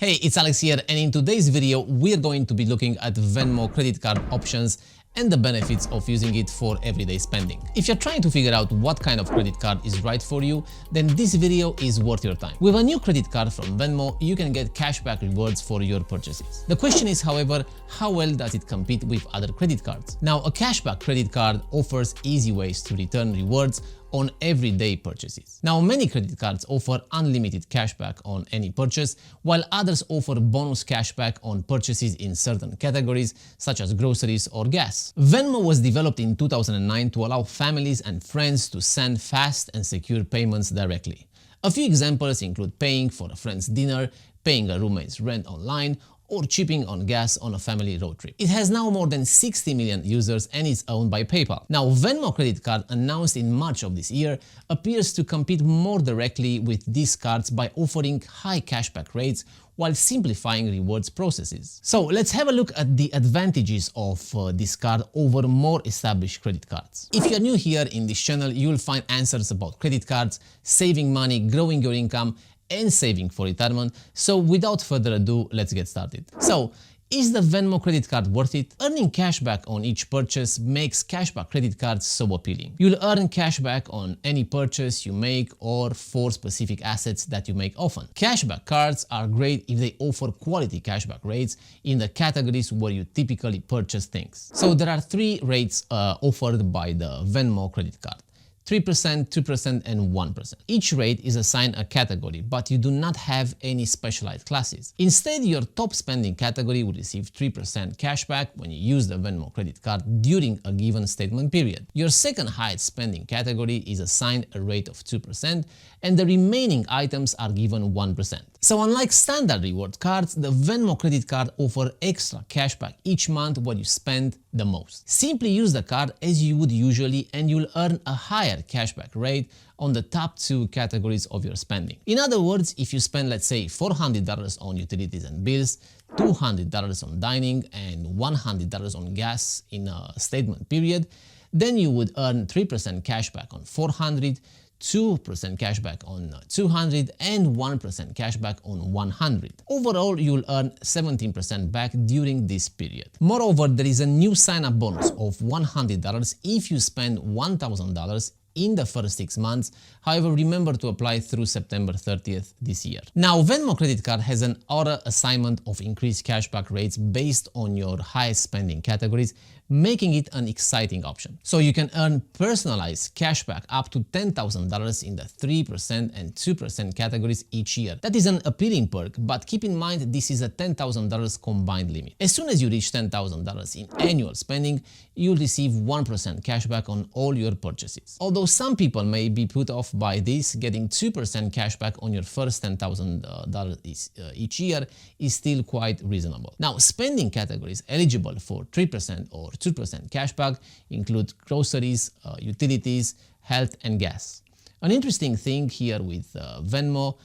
Hey, it's Alex here, and in today's video we're going to be looking at Venmo credit card options and the benefits of using it for everyday spending. If you're trying to figure out what kind of credit card is right for you, then this video is worth your time. With a new credit card from Venmo, you can get cashback rewards for your purchases. The question is, however, how well does it compete with other credit cards? Now, a cashback credit card offers easy ways to return rewards on everyday purchases. Now, many credit cards offer unlimited cashback on any purchase, while others offer bonus cashback on purchases in certain categories, such as groceries or gas. Venmo was developed in 2009 to allow families and friends to send fast and secure payments directly. A few examples include paying for a friend's dinner, paying a roommate's rent online, or chipping on gas on a family road trip. It has now more than 60 million users and is owned by PayPal. Now, Venmo credit card, announced in March of this year, appears to compete more directly with these cards by offering high cashback rates while simplifying rewards processes. So let's have a look at the advantages of this card over more established credit cards. If you're new here in this channel, you'll find answers about credit cards, saving money, growing your income, and saving for retirement. So without further ado, let's get started. So, is the Venmo credit card worth it? Earning cashback on each purchase makes cashback credit cards so appealing. You'll earn cashback on any purchase you make or for specific assets that you make often. Cashback cards are great if they offer quality cashback rates in the categories where you typically purchase things. So there are three rates offered by the Venmo credit card: 3%, 2%, and 1%. Each rate is assigned a category, but you do not have any specialized classes. Instead, your top spending category will receive 3% cashback when you use the Venmo credit card during a given statement period. Your second highest spending category is assigned a rate of 2%, and the remaining items are given 1%. So unlike standard reward cards, the Venmo credit card offers extra cashback each month when you spend the most. Simply use the card as you would usually and you'll earn a higher cashback rate on the top two categories of your spending. In other words, if you spend, let's say, $400 on utilities and bills, $200 on dining, and $100 on gas in a statement period, then you would earn 3% cashback on $400, 2% cashback on $200, and 1% cashback on $100. Overall, you'll earn 17% back during this period. Moreover, there is a new sign-up bonus of $100 if you spend $1,000 in the first 6 months. However, remember to apply through September 30th this year. Now, Venmo credit card has an auto assignment of increased cashback rates based on your highest spending categories, making it an exciting option. So you can earn personalized cashback up to $10,000 in the 3% and 2% categories each year. That is an appealing perk, but keep in mind this is a $10,000 combined limit. As soon as you reach $10,000 in annual spending, you'll receive 1% cashback on all your purchases. Although some people may be put off by this, getting 2% cashback on your first $10,000 each year is still quite reasonable. Now, spending categories eligible for 3% or 2% cashback include groceries, utilities, health, and gas. An interesting thing here with Venmo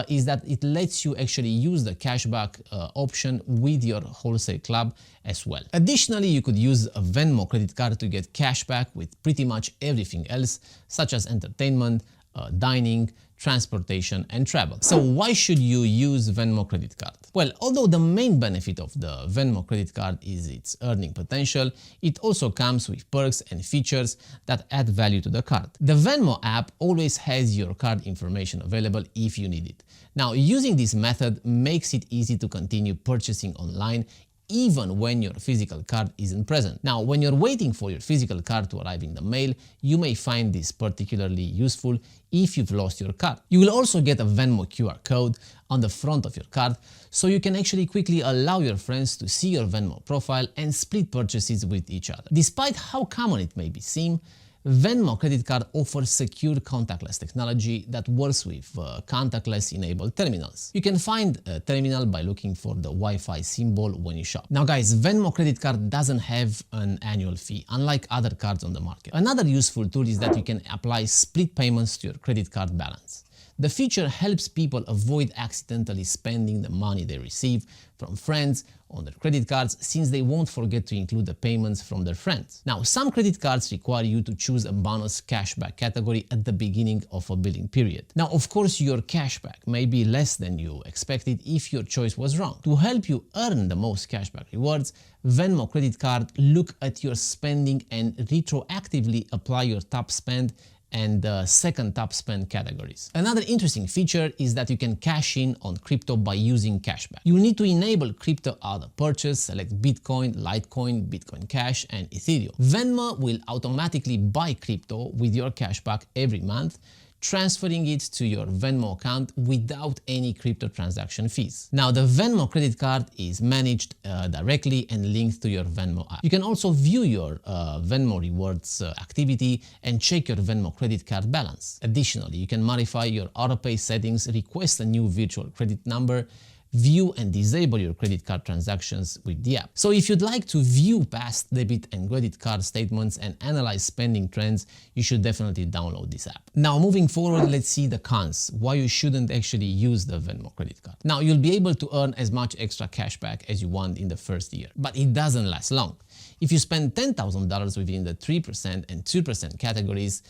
is that it lets you actually use the cashback option with your wholesale club as well. Additionally, you could use a Venmo credit card to get cashback with pretty much everything else, such as entertainment, dining, transportation, and travel. So why should you use Venmo credit card? Well, although the main benefit of the Venmo credit card is its earning potential, it also comes with perks and features that add value to the card. The Venmo app always has your card information available if you need it. Now, using this method makes it easy to continue purchasing online even when your physical card isn't present. Now, when you're waiting for your physical card to arrive in the mail, you may find this particularly useful if you've lost your card. You will also get a Venmo QR code on the front of your card, so you can actually quickly allow your friends to see your Venmo profile and split purchases with each other. Despite how common it may seem, Venmo credit card offers secure contactless technology that works with contactless enabled terminals. You can find a terminal by looking for the Wi-Fi symbol when you shop. Now guys, Venmo credit card doesn't have an annual fee, unlike other cards on the market. Another useful tool is that you can apply split payments to your credit card balance. The feature helps people avoid accidentally spending the money they receive from friends on their credit cards, since they won't forget to include the payments from their friends. Now, some credit cards require you to choose a bonus cashback category at the beginning of a billing period. Now, of course, your cashback may be less than you expected if your choice was wrong. To help you earn the most cashback rewards, Venmo Credit Card look at your spending and retroactively apply your top spend and second top spend categories. Another interesting feature is that you can cash in on crypto by using cashback. You need to enable crypto auto purchase, select Bitcoin, Litecoin, Bitcoin Cash, and Ethereum. Venmo will automatically buy crypto with your cashback every month, transferring it to your Venmo account without any crypto transaction fees. Now, the Venmo credit card is managed directly and linked to your Venmo app. You can also view your Venmo rewards activity and check your Venmo credit card balance. Additionally, you can modify your autopay settings, request a new virtual credit number, view and disable your credit card transactions with the app. So if you'd like to view past debit and credit card statements and analyze spending trends, you should definitely download this app. Now, moving forward, let's see the cons, why you shouldn't actually use the Venmo credit card. Now, you'll be able to earn as much extra cashback as you want in the first year, but it doesn't last long. If you spend $10,000 within the 3% and 2% categories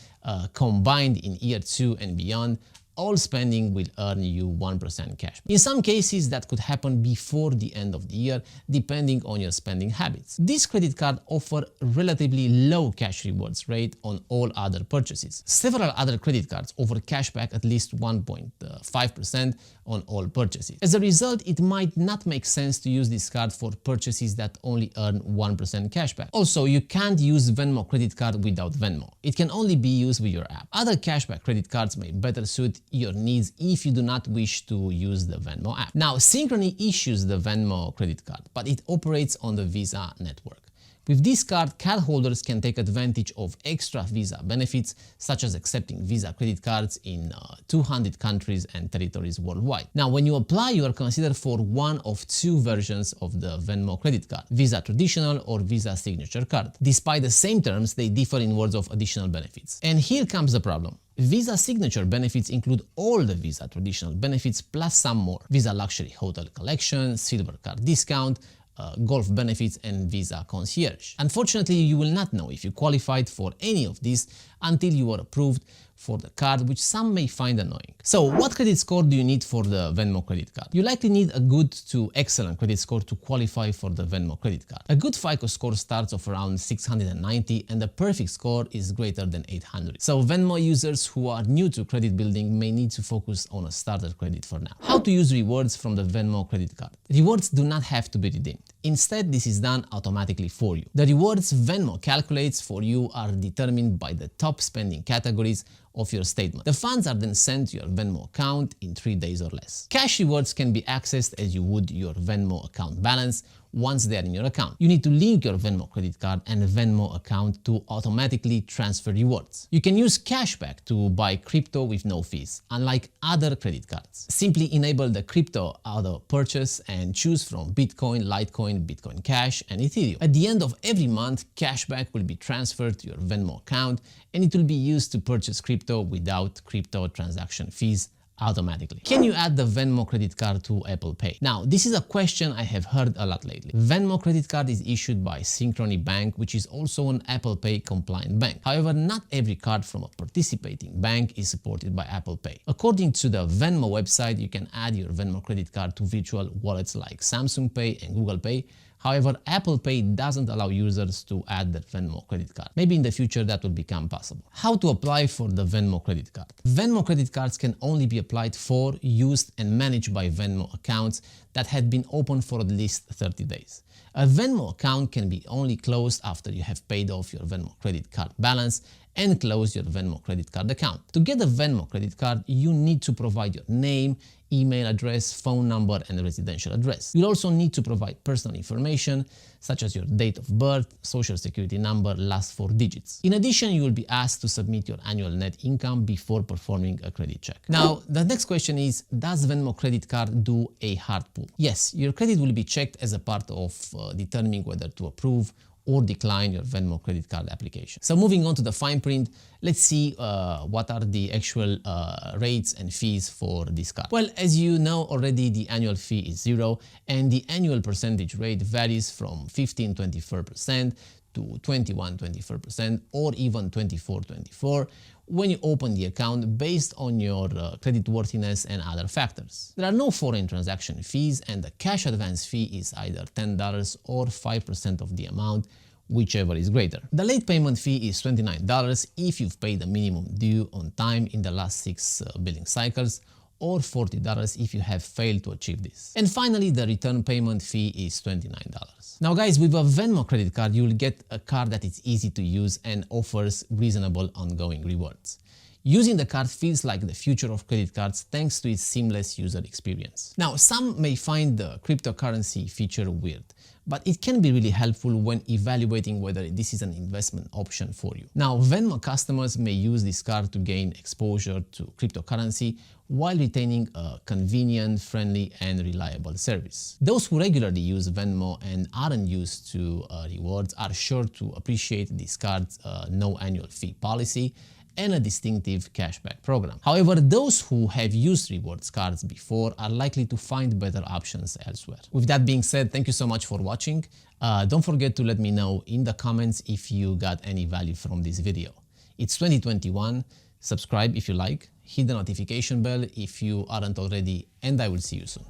combined in year 2 and beyond, all spending will earn you 1% cash. In some cases, that could happen before the end of the year, depending on your spending habits. This credit card offers relatively low cash rewards rate on all other purchases. Several other credit cards offer cashback at least 1.5% on all purchases. As a result, it might not make sense to use this card for purchases that only earn 1% cashback. Also, you can't use Venmo credit card without Venmo. It can only be used with your app. Other cashback credit cards may better suit your needs if you do not wish to use the Venmo app. Now, Synchrony issues the Venmo credit card, but it operates on the Visa network. With this card, cardholders can take advantage of extra Visa benefits, such as accepting Visa credit cards in 200 countries and territories worldwide. Now, when you apply, you are considered for one of two versions of the Venmo credit card, Visa Traditional or Visa Signature Card. Despite the same terms, they differ in words of additional benefits. And here comes the problem. Visa Signature benefits include all the Visa Traditional benefits plus some more. Visa Luxury Hotel Collection, Silver Card Discount, golf benefits, and Visa Concierge. Unfortunately, you will not know if you qualified for any of these until you are approved for the card, which some may find annoying. So, what credit score do you need for the Venmo credit card? You likely need a good to excellent credit score to qualify for the Venmo credit card. A good FICO score starts off around 690 and the perfect score is greater than 800. So, Venmo users who are new to credit building may need to focus on a starter credit for now. How to use rewards from the Venmo credit card? Rewards do not have to be redeemed. Instead, this is done automatically for you. The rewards Venmo calculates for you are determined by the top spending categories of your statement. The funds are then sent to your Venmo account in 3 days or less. Cash rewards can be accessed as you would your Venmo account balance once they are in your account. You need to link your Venmo credit card and Venmo account to automatically transfer rewards. You can use cashback to buy crypto with no fees, unlike other credit cards. Simply enable the crypto auto purchase and choose from Bitcoin, Litecoin, Bitcoin Cash, and Ethereum. At the end of every month, cashback will be transferred to your Venmo account and it will be used to purchase crypto without crypto transaction fees automatically. Can you add the Venmo credit card to Apple Pay? Now, this is a question I have heard a lot lately. Venmo credit card is issued by Synchrony Bank, which is also an Apple Pay compliant bank. However, not every card from a participating bank is supported by Apple Pay. According to the Venmo website, you can add your Venmo credit card to virtual wallets like Samsung Pay and Google Pay. However, Apple Pay doesn't allow users to add the Venmo credit card. Maybe in the future that will become possible. How to apply for the Venmo credit card? Venmo credit cards can only be applied for, used, and managed by Venmo accounts that had been open for at least 30 days. A Venmo account can be only closed after you have paid off your Venmo credit card balance and close your Venmo credit card account. To get a Venmo credit card, you need to provide your name, email address, phone number, and residential address. You'll also need to provide personal information such as your date of birth, social security number, last 4 digits. In addition, you will be asked to submit your annual net income before performing a credit check. Now, the next question is, does Venmo credit card do a hard pull? Yes, your credit will be checked as a part of determining whether to approve or decline your Venmo credit card application. So moving on to the fine print, let's see what are the actual rates and fees for this card. Well, as you know already, the annual fee is 0 and the annual percentage rate varies from 15.24% to 21.24% or even 24.24% when you open the account based on your creditworthiness and other factors. There are no foreign transaction fees and the cash advance fee is either $10 or 5% of the amount, whichever is greater. The late payment fee is $29 if you've paid the minimum due on time in the last 6 billing cycles, or $40 if you have failed to achieve this. And finally, the return payment fee is $29. Now guys, with a Venmo credit card, you will get a card that is easy to use and offers reasonable ongoing rewards. Using the card feels like the future of credit cards thanks to its seamless user experience. Now, some may find the cryptocurrency feature weird, but it can be really helpful when evaluating whether this is an investment option for you. Now, Venmo customers may use this card to gain exposure to cryptocurrency while retaining a convenient, friendly, and reliable service. Those who regularly use Venmo and aren't used to rewards are sure to appreciate this card's no annual fee policy and a distinctive cashback program. However, those who have used rewards cards before are likely to find better options elsewhere. With that being said, thank you so much for watching. Don't forget to let me know in the comments if you got any value from this video. It's 2021. Subscribe if you like, hit the notification bell if you aren't already, and I will see you soon.